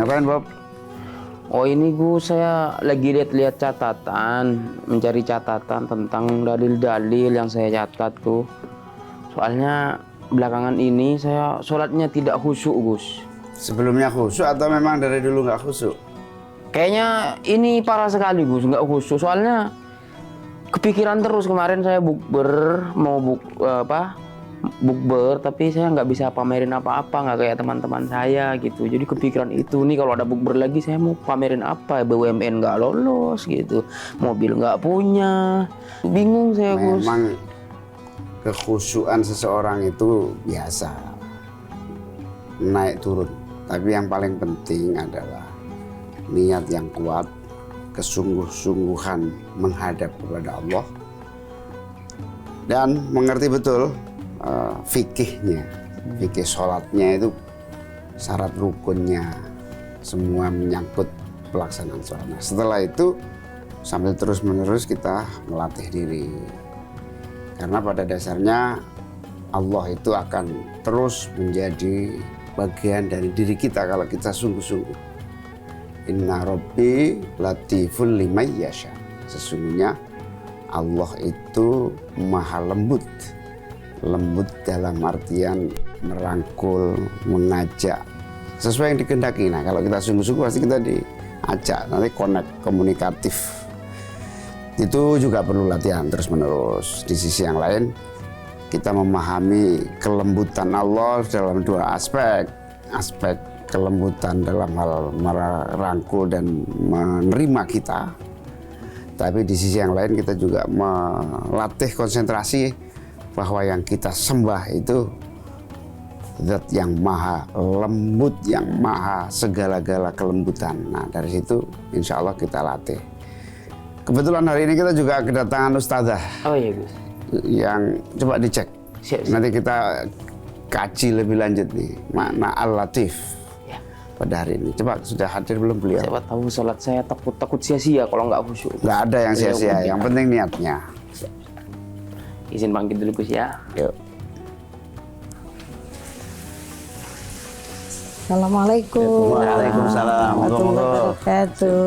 Ngapain, Bob? Oh ini Gus, saya lagi lihat-lihat catatan, mencari catatan tentang dalil-dalil yang saya catat tuh. Soalnya belakangan ini saya sholatnya tidak khusyuk Gus. Sebelumnya khusyuk atau memang dari dulu nggak khusyuk? Kayaknya ini parah sekali Gus, nggak khusyuk. Soalnya kepikiran terus kemarin saya bukber, mau bukber, tapi saya nggak bisa pamerin apa-apa, nggak kayak teman-teman saya gitu. Jadi kepikiran itu nih, kalau ada bukber lagi saya mau pamerin apa? BUMN nggak lolos gitu, mobil nggak punya, bingung saya Gus. Memang kekhusyuan seseorang itu biasa naik turun, tapi yang paling penting adalah niat yang kuat, kesungguh-sungguhan menghadap kepada Allah, dan mengerti betul fikihnya, fikih sholatnya itu syarat rukunnya, semua menyangkut pelaksanaan sholat. Nah, setelah itu sambil terus-menerus kita melatih diri, karena pada dasarnya Allah itu akan terus menjadi bagian dari diri kita kalau kita sungguh-sungguh. Inna Rabbi latiful liman yasha. Sesungguhnya Allah itu maha lembut. Lembut dalam artian merangkul, mengajak sesuai yang dikehendaki. Nah, kalau kita sungguh-sungguh pasti kita diajak, nanti connect, komunikatif. Itu juga perlu latihan terus-menerus. Di sisi yang lain, kita memahami kelembutan Allah dalam dua aspek. Aspek kelembutan dalam hal merangkul dan menerima kita. Tapi di sisi yang lain kita juga melatih konsentrasi bahwa yang kita sembah itu Zat yang maha lembut, yang maha segala-gala kelembutan. Nah, dari situ insya Allah kita latih. Kebetulan hari ini kita juga kedatangan Ustazah. Oh iya Gus. Yang coba dicek. Siap. Nanti kita kaji lebih lanjut nih makna Al-Latif Ya. pada hari ini. Coba sudah hadir belum beliau? Siapa tahu sholat saya takut sia-sia kalau nggak khusyuk. Nggak ada yang sia-sia, yang penting niatnya. Izin bangkit dulu Gus ya. Yuk. Assalamualaikum. Waalaikumsalam. Warahmatullahi wabarakatuh.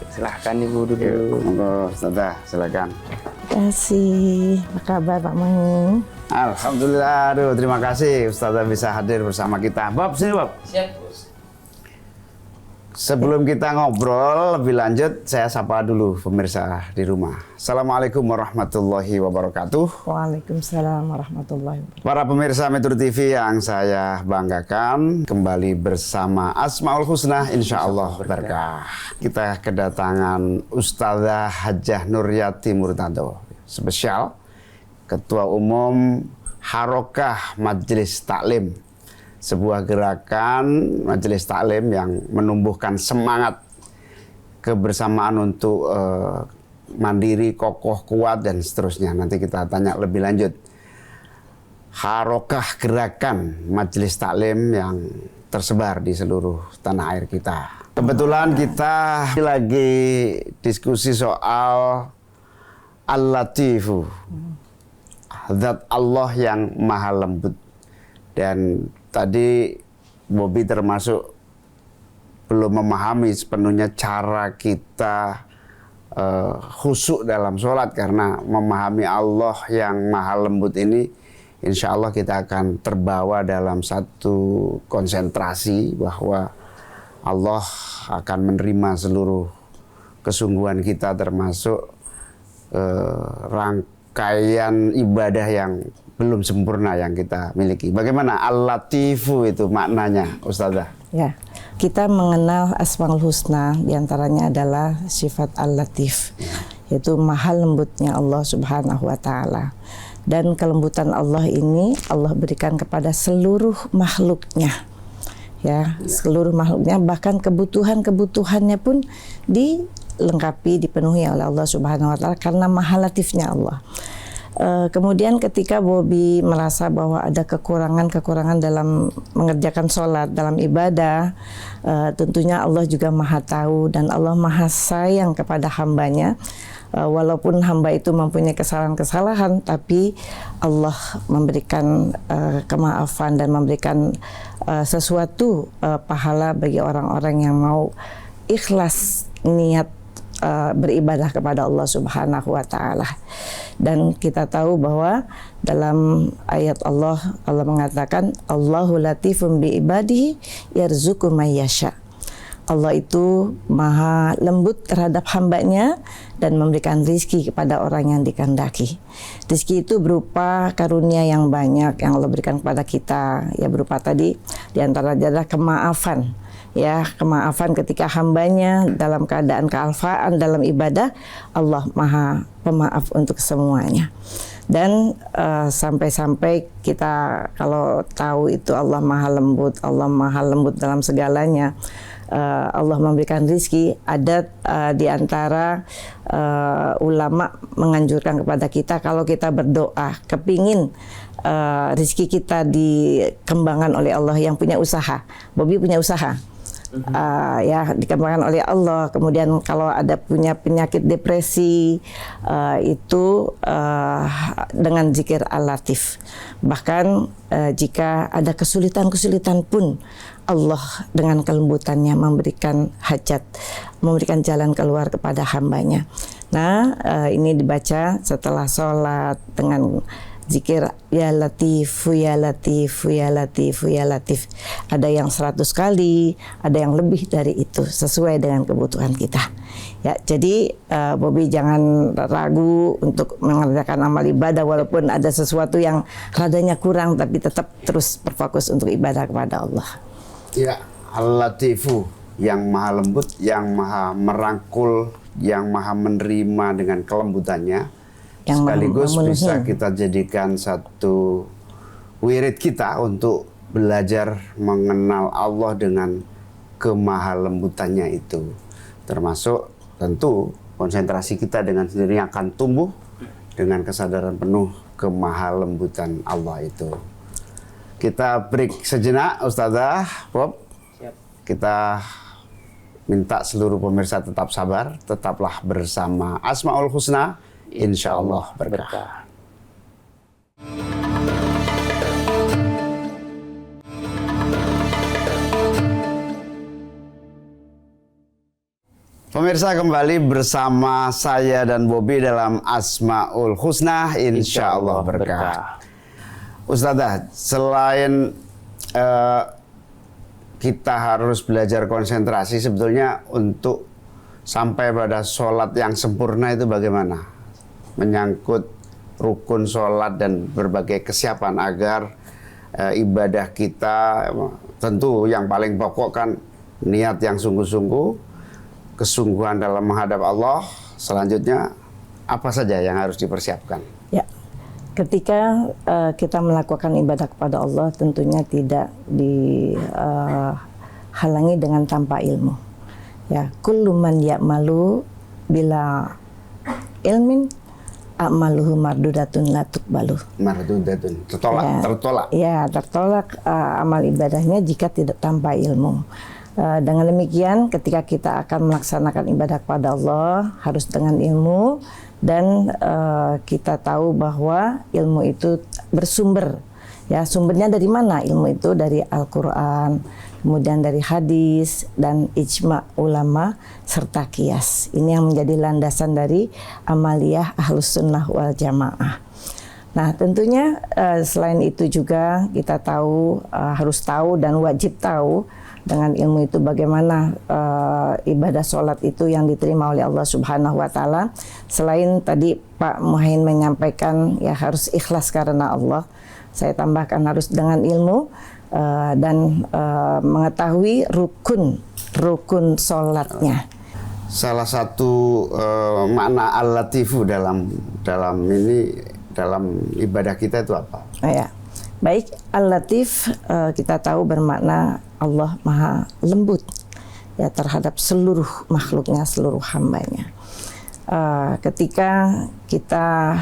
Silahkan Ibu duduk. Monggo Ustazah, silakan. Terima kasih. Apa kabar Pak Mangi? Alhamdulillah, aduh terima kasih Ustazah bisa hadir bersama kita. Bob, sini Bob. Siap Gus. Sebelum kita ngobrol lebih lanjut, saya sapa dulu pemirsa di rumah. Assalamualaikum warahmatullahi wabarakatuh. Waalaikumsalam warahmatullahi wabarakatuh. Para pemirsa Metro TV yang saya banggakan, kembali bersama Asmaul Husna, insya Allah berkah. Kita kedatangan Ustazah Hajjah Nuryati Murtado, spesial Ketua Umum Harokah Majelis Taklim. Sebuah gerakan majelis taklim yang menumbuhkan semangat kebersamaan untuk mandiri, kokoh, kuat, dan seterusnya. Nanti kita tanya lebih lanjut. Harokah gerakan majelis taklim yang tersebar di seluruh tanah air kita. Kebetulan kita lagi diskusi soal Al-Latifu, Zat Allah yang maha lembut. Dan tadi Bobby termasuk belum memahami sepenuhnya cara kita khusyuk dalam sholat, karena memahami Allah yang maha lembut ini insya Allah kita akan terbawa dalam satu konsentrasi bahwa Allah akan menerima seluruh kesungguhan kita, termasuk rangkaian ibadah yang belum sempurna yang kita miliki. Bagaimana Al-Latifu itu maknanya, Ustazah? Ya, kita mengenal Asmaul Husna, diantaranya adalah sifat Al-Latif, yaitu maha lembutnya Allah Subhanahu wa Ta'ala. Dan kelembutan Allah ini Allah berikan kepada seluruh makhluknya. Ya, seluruh makhluknya, bahkan kebutuhannya pun dilengkapi, dipenuhi oleh Allah Subhanahu wa Ta'ala karena maha latifnya Allah. Kemudian ketika Bobby merasa bahwa ada kekurangan-kekurangan dalam mengerjakan sholat, dalam ibadah, tentunya Allah juga Maha tahu dan Allah Maha sayang kepada hambanya. Walaupun hamba itu mempunyai kesalahan-kesalahan, tapi Allah memberikan kemaafan dan memberikan sesuatu pahala bagi orang-orang yang mau ikhlas niat beribadah kepada Allah Subhanahu wa taala. Dan kita tahu bahwa dalam ayat Allah mengatakan Allahu latifum bi ibadihi yarzuqu may yasha. Allah itu maha lembut terhadap hambanya dan memberikan rizki kepada orang yang dikehendaki. Rizki itu berupa karunia yang banyak yang Allah berikan kepada kita, ya berupa tadi diantaranya adalah kemaafan, ya kemaafan ketika hambanya dalam keadaan kealfaan dalam ibadah, Allah maha pemaaf untuk semuanya. Dan sampai-sampai kita kalau tahu itu Allah maha lembut dalam segalanya. Allah memberikan rizki. Ada di antara ulama menganjurkan kepada kita kalau kita berdoa kepingin rizki kita dikembangkan oleh Allah, yang punya usaha. Bobby punya usaha. Ya dikembangkan oleh Allah. Kemudian kalau ada punya penyakit depresi, itu dengan zikir Al-Latif. Bahkan jika ada kesulitan-kesulitan pun, Allah dengan kelembutannya memberikan hajat, memberikan jalan keluar kepada hambanya. Nah, ini dibaca setelah sholat dengan zikir ya Latif, ya Latif, ya Latif, ya Latif. Ada yang 100 kali, ada yang lebih dari itu, sesuai dengan kebutuhan kita. Ya, jadi Bobby jangan ragu untuk mengerjakan amal ibadah walaupun ada sesuatu yang radanya kurang, tapi tetap terus berfokus untuk ibadah kepada Allah. Ya, Al-Latifu, yang maha lembut, yang maha merangkul, yang maha menerima dengan kelembutannya, yang sekaligus bisa kita jadikan satu wirid kita untuk belajar mengenal Allah dengan kemahalembutannya itu. Termasuk tentu konsentrasi kita dengan sendirinya akan tumbuh dengan kesadaran penuh kemahalembutan Allah itu. Kita break sejenak, Ustazah, Bob. Siap. Kita minta seluruh pemirsa tetap sabar, tetaplah bersama Asmaul Husna, insya Allah berkah. Pemirsa, kembali bersama saya dan Bobby dalam Asmaul Husna, insya Allah berkah. Ustazah, selain kita harus belajar konsentrasi, sebetulnya untuk sampai pada sholat yang sempurna itu bagaimana? Menyangkut rukun sholat dan berbagai kesiapan agar ibadah kita, tentu yang paling pokok kan niat yang sungguh-sungguh, kesungguhan dalam menghadap Allah. Selanjutnya apa saja yang harus dipersiapkan? Ya. Ketika kita melakukan ibadah kepada Allah, tentunya tidak dihalangi dengan tanpa ilmu. Ya, kullu man ya'malu bila ilmin a'maluhu mardudatun la tuqbalu. Mardudatun, tertolak, ya, tertolak. Ya, tertolak amal ibadahnya jika tidak tanpa ilmu. Dengan demikian, ketika kita akan melaksanakan ibadah kepada Allah harus dengan ilmu. Dan kita tahu bahwa ilmu itu bersumber, ya sumbernya dari mana? Ilmu itu dari Al-Quran, kemudian dari hadis dan ijma ulama serta qiyas. Ini yang menjadi landasan dari amaliyah Ahlus Sunnah wal Jamaah. Nah, tentunya selain itu juga kita tahu, harus tahu dan wajib tahu dengan ilmu itu bagaimana ibadah sholat itu yang diterima oleh Allah Subhanahu wa taala. Selain tadi Pak Muhain menyampaikan ya harus ikhlas karena Allah, saya tambahkan harus dengan ilmu dan mengetahui rukun sholatnya. Salah satu makna Al-Latifu dalam ibadah kita itu apa? Ya. Baik, Al-Latif kita tahu bermakna Allah maha lembut ya terhadap seluruh makhluknya, seluruh hambanya. ketika kita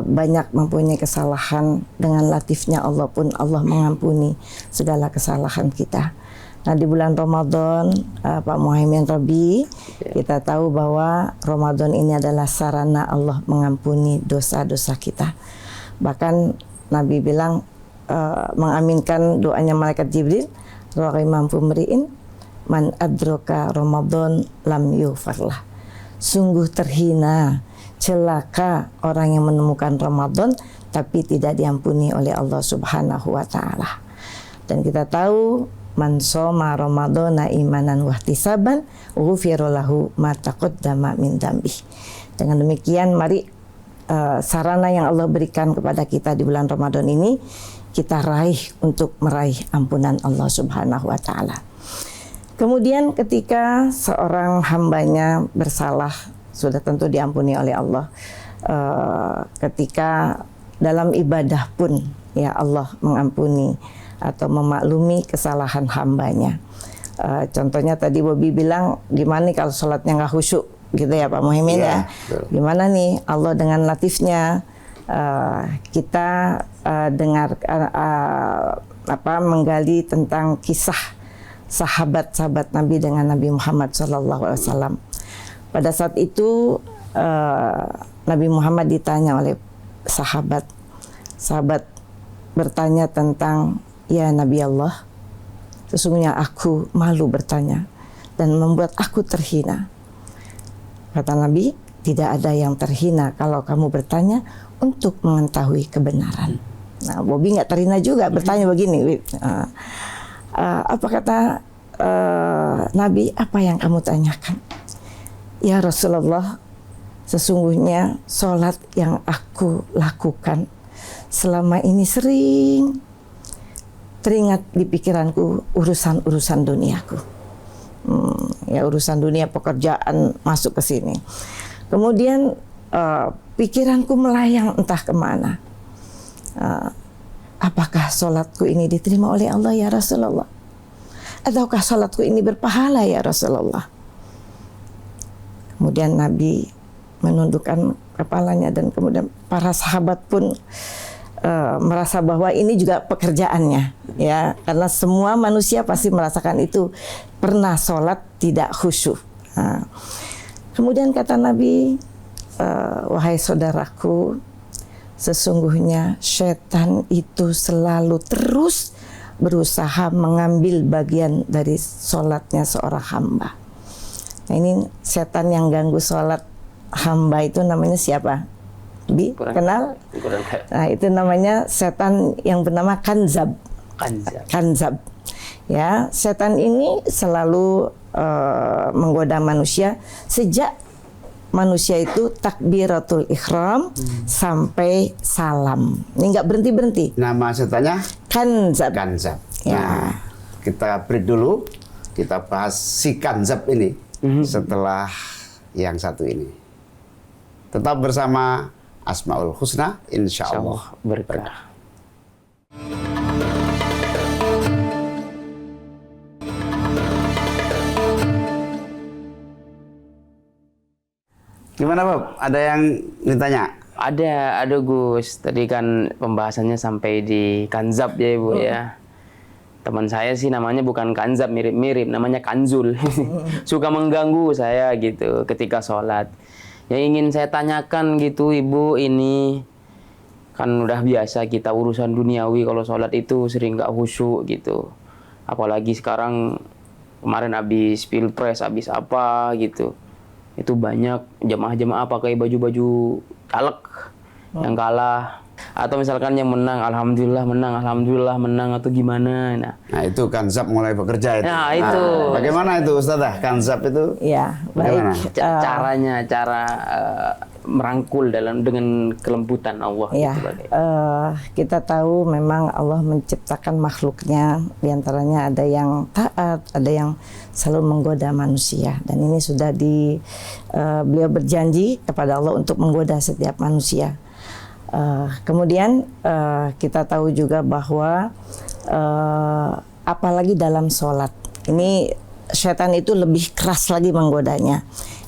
banyak mempunyai kesalahan, dengan latifnya Allah pun Allah mengampuni segala kesalahan kita. Nah, di bulan Ramadan, Pak Muhaimin Rabi, kita tahu bahwa Ramadan ini adalah sarana Allah mengampuni dosa-dosa kita. Bahkan Nabi bilang, mengaminkan doanya malaikat Jibril, rahimam pemberiin, man adroka Ramadan lam yufarlah. Sungguh terhina, celaka orang yang menemukan Ramadan tapi tidak diampuni oleh Allah Subhanahu wa taala. Dan kita tahu, man shoma ramadhana imanan wahtisaban ghufira lahu ma taqaddama min dzambi. Dengan demikian, mari sarana yang Allah berikan kepada kita di bulan Ramadan ini kita raih untuk meraih ampunan Allah Subhanahu wa taala. Kemudian ketika seorang hambanya bersalah, sudah tentu diampuni oleh Allah. Ketika dalam ibadah pun ya Allah mengampuni atau memaklumi kesalahan hambanya. Contohnya tadi Bobi bilang, gimana nih kalau sholatnya nggak khusyuk gitu ya Pak Muhaimin ya. Gimana nih Allah dengan latifnya kita dengar menggali tentang kisah sahabat-sahabat Nabi dengan Nabi Muhammad SAW. Pada saat itu Nabi Muhammad ditanya oleh sahabat bertanya tentang, ya Nabi Allah, sesungguhnya aku malu bertanya dan membuat aku terhina. Kata Nabi, tidak ada yang terhina kalau kamu bertanya untuk mengetahui kebenaran. Nah, Bobi nggak terhina juga bertanya begini. Apa kata Nabi, apa yang kamu tanyakan? Ya Rasulullah, sesungguhnya sholat yang aku lakukan selama ini sering teringat di pikiranku urusan-urusan duniaku. Ya urusan dunia, pekerjaan masuk ke sini. Kemudian pikiranku melayang entah kemana. Apakah sholatku ini diterima oleh Allah ya Rasulullah? Ataukah sholatku ini berpahala ya Rasulullah? Kemudian Nabi menundukkan kepalanya dan kemudian para sahabat pun merasa bahwa ini juga pekerjaannya, ya, karena semua manusia pasti merasakan itu, pernah sholat tidak khusyuk. Kemudian kata Nabi, wahai saudaraku, sesungguhnya setan itu selalu terus berusaha mengambil bagian dari sholatnya seorang hamba. Nah, ini setan yang ganggu sholat hamba itu namanya siapa? Kenal? Nah, itu namanya setan yang bernama Kanzab. Kanzab. Ya, setan ini selalu menggoda manusia sejak manusia itu takbiratul ihram sampai salam. Ini nggak berhenti-berhenti. Nama setannya Kanzab. Kanzab. Ya. Nah, kita break dulu. Kita bahas si Kanzab ini setelah yang satu ini. Tetap bersama Asmaul Husna, insya Allah berkah. Gimana Bob? Ada yang ditanya? Ada Gus. Tadi kan pembahasannya sampai di Kanzab ya Ibu ya. Teman saya sih namanya bukan Kanzab, mirip-mirip, namanya Kanzul. Suka mengganggu saya gitu ketika sholat. Yang ingin saya tanyakan gitu Ibu, ini kan udah biasa kita urusan duniawi, kalau sholat itu sering nggak khusyuk gitu. Apalagi sekarang, kemarin habis pilpres, habis apa gitu. Itu banyak jemaah-jemaah pakai baju-baju caleg yang kalah. Atau misalkan yang menang, alhamdulillah menang atau gimana. Nah itu Kanzab mulai bekerja itu. Nah itu. Bagaimana itu Ustazah? Kanzab itu? Ya, baik. Cara merangkul dengan kelembutan Allah. Ya, gitu, kita tahu memang Allah menciptakan makhluknya, diantaranya ada yang taat, ada yang selalu menggoda manusia. Dan ini sudah beliau berjanji kepada Allah untuk menggoda setiap manusia. Kemudian kita tahu juga bahwa apalagi dalam sholat ini setan itu lebih keras lagi menggodanya,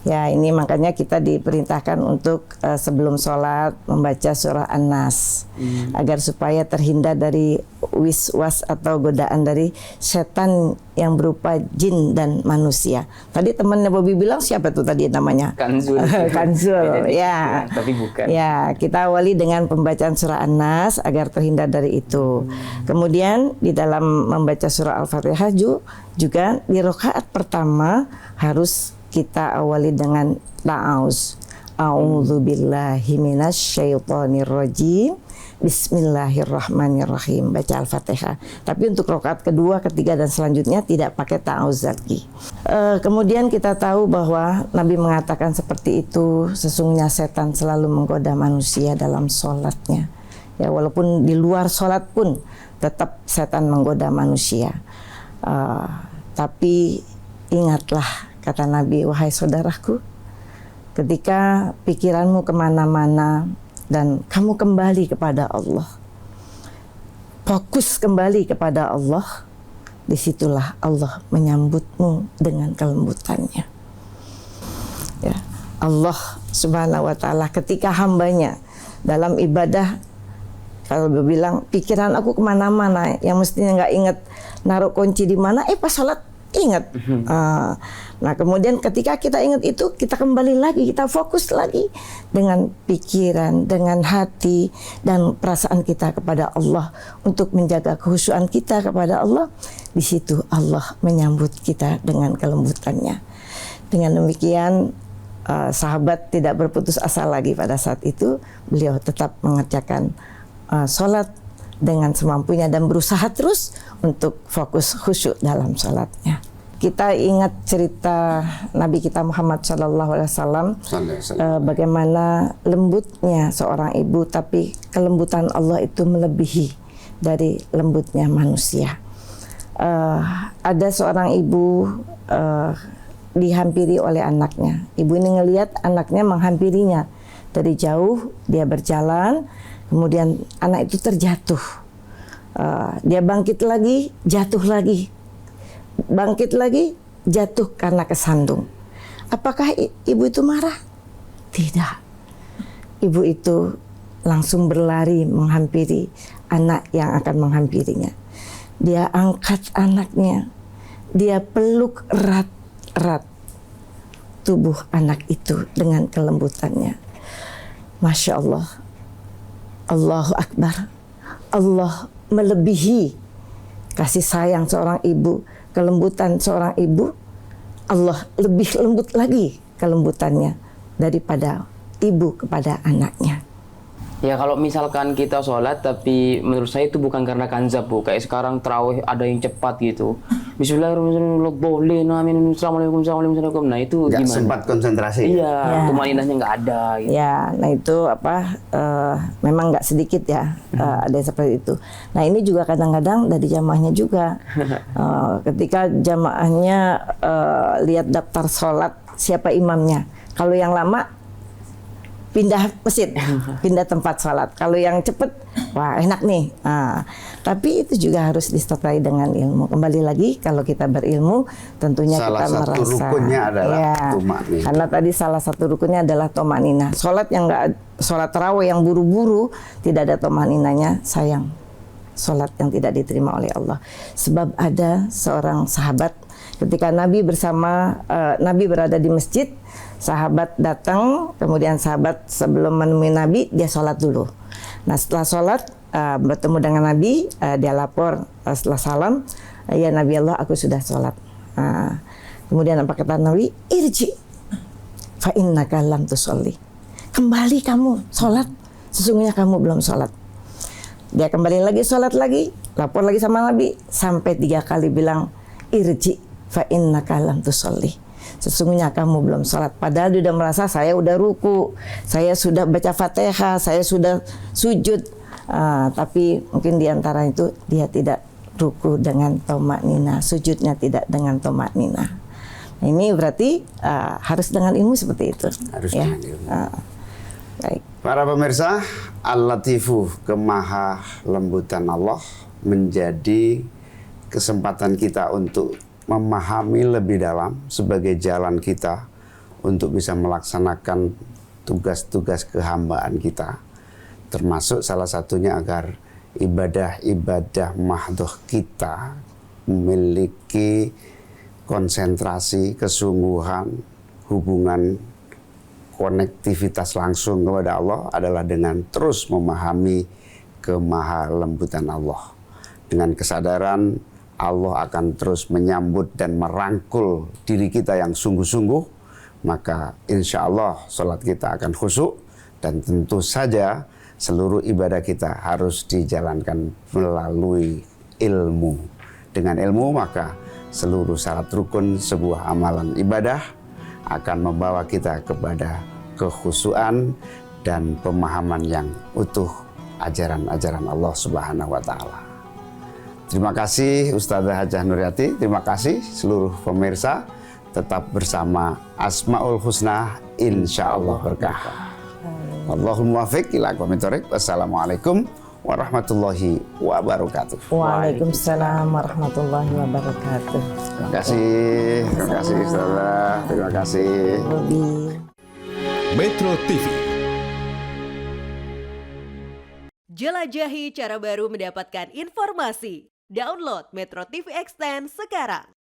Ya, ini makanya kita diperintahkan untuk sebelum sholat membaca surah An-Nas agar supaya terhindar dari wiswas atau godaan dari setan yang berupa jin dan manusia. Tadi temannya Bobby bilang siapa tuh tadi namanya? Kanzul. Kanzul, ya. Tapi bukan. Ya, kita awali dengan pembacaan surah An-Nas agar terhindar dari itu. Kemudian di dalam membaca surah Al-Fatihah juga di rakaat pertama harus kita awali dengan ta'awuz. A'udzubillahi minasyaitonirrajim. Bismillahirrahmanirrahim. Baca Al-Fatihah. Tapi untuk rakaat kedua, ketiga dan selanjutnya tidak pakai ta'awuz lagi. Kemudian kita tahu bahwa Nabi mengatakan seperti itu, sesungguhnya setan selalu menggoda manusia dalam sholatnya. Ya, walaupun di luar sholat pun tetap setan menggoda manusia. Tapi ingatlah, kata Nabi, wahai saudaraku, ketika pikiranmu kemana-mana dan kamu kembali kepada Allah, fokus kembali kepada Allah, disitulah Allah menyambutmu dengan kelembutannya. Ya, Allah Subhanahu wa Ta'ala ketika hambanya dalam ibadah, kalau dia bilang pikiran aku kemana-mana, yang mestinya nggak ingat naruh kunci di mana, pas sholat ingat. Nah, kemudian ketika kita ingat itu, kita kembali lagi, kita fokus lagi dengan pikiran, dengan hati dan perasaan kita kepada Allah untuk menjaga kekhusyuan kita kepada Allah. Di situ Allah menyambut kita dengan kelembutannya. Dengan demikian sahabat tidak berputus asa lagi pada saat itu. Beliau tetap mengerjakan sholat dengan semampunya dan berusaha terus untuk fokus khusyuk dalam sholatnya. Kita ingat cerita Nabi kita Muhammad SAW, bagaimana lembutnya seorang ibu, tapi kelembutan Allah itu melebihi dari lembutnya manusia. Ada seorang ibu dihampiri oleh anaknya. Ibu ini ngelihat anaknya menghampirinya dari jauh. Dia berjalan, kemudian anak itu terjatuh. Dia bangkit lagi, jatuh lagi. Bangkit lagi, jatuh karena kesandung. Apakah ibu itu marah? Tidak. Ibu itu langsung berlari menghampiri anak yang akan menghampirinya. Dia angkat anaknya. Dia peluk erat-erat tubuh anak itu dengan kelembutannya. Masya Allah. Allahu Akbar. Allah melebihi kasih sayang seorang ibu, kelembutan seorang ibu. Allah lebih lembut lagi kelembutannya daripada ibu kepada anaknya. Ya, kalau misalkan kita sholat, tapi menurut saya itu bukan karena kanzab, Bu. Kayak sekarang tarawih ada yang cepat gitu. Bismillahirrahmanirrahim. Assalamualaikum. Nah, itu nggak gimana? sempat konsentrasi. Iya, tumaninahnya nggak ada. Gitu. Ya, nah itu memang nggak sedikit ya, ada yang seperti itu. Nah, ini juga kadang-kadang dari jamaahnya juga. Ketika jamaahnya lihat daftar sholat siapa imamnya, kalau yang lama pindah masjid, pindah tempat sholat. Kalau yang cepet, wah enak nih. Tapi itu juga harus disertai dengan ilmu. Kembali lagi, kalau kita berilmu, tentunya salah kita merasa. Salah satu rukunnya adalah tumakninah. Karena tadi salah satu rukunnya adalah tumakninah. Sholat yang sholat tarawih yang buru-buru, tidak ada tumakninahnya, sayang. Sholat yang tidak diterima oleh Allah. Sebab ada seorang sahabat, ketika Nabi Nabi berada di masjid, sahabat datang, kemudian sahabat sebelum menemui Nabi, dia sholat dulu. Nah, setelah sholat, bertemu dengan Nabi, dia lapor setelah salam, ya Nabi Allah, aku sudah sholat. Kemudian apa kata Nabi? Irji, fa innaka lam tusolli. Kembali kamu sholat, sesungguhnya kamu belum sholat. Dia kembali lagi sholat lagi, lapor lagi sama Nabi, sampai 3 kali bilang, irji, fa innaka lam tusolli. Sesungguhnya kamu belum sholat. Padahal dia sudah merasa saya sudah ruku, saya sudah baca Fatihah, saya sudah sujud. Tapi mungkin diantara itu dia tidak ruku dengan tumakninah, sujudnya tidak dengan tumakninah. Ini berarti harus dengan ilmu seperti itu. Harus ya. dengan ilmu. Baik. Para pemirsa, Al-Latifu, kemaha lembutan Allah, menjadi kesempatan kita untuk memahami lebih dalam sebagai jalan kita untuk bisa melaksanakan tugas-tugas kehambaan kita. Termasuk salah satunya agar ibadah-ibadah mahdoh kita memiliki konsentrasi, kesungguhan, hubungan, konektivitas langsung kepada Allah adalah dengan terus memahami kemahalembutan Allah. Dengan kesadaran Allah akan terus menyambut dan merangkul diri kita yang sungguh-sungguh, maka insya Allah sholat kita akan khusyuk, dan tentu saja seluruh ibadah kita harus dijalankan melalui ilmu. Dengan ilmu maka seluruh syarat rukun sebuah amalan ibadah akan membawa kita kepada kekhusyuan dan pemahaman yang utuh ajaran-ajaran Allah Subhanahu wa Ta'ala. Terima kasih Ustadzah Hajah Nuryati, terima kasih seluruh pemirsa. Tetap bersama Asmaul Husna, insya Allah berkah. Allahumma fiq ila aqwamit thoriq. Wassalamualaikum warahmatullahi wabarakatuh. Waalaikumsalam warahmatullahi wabarakatuh. Terima kasih Ustazah, terima kasih. Metro TV. Jelajahi cara baru mendapatkan informasi. Download Metro TV Extend sekarang.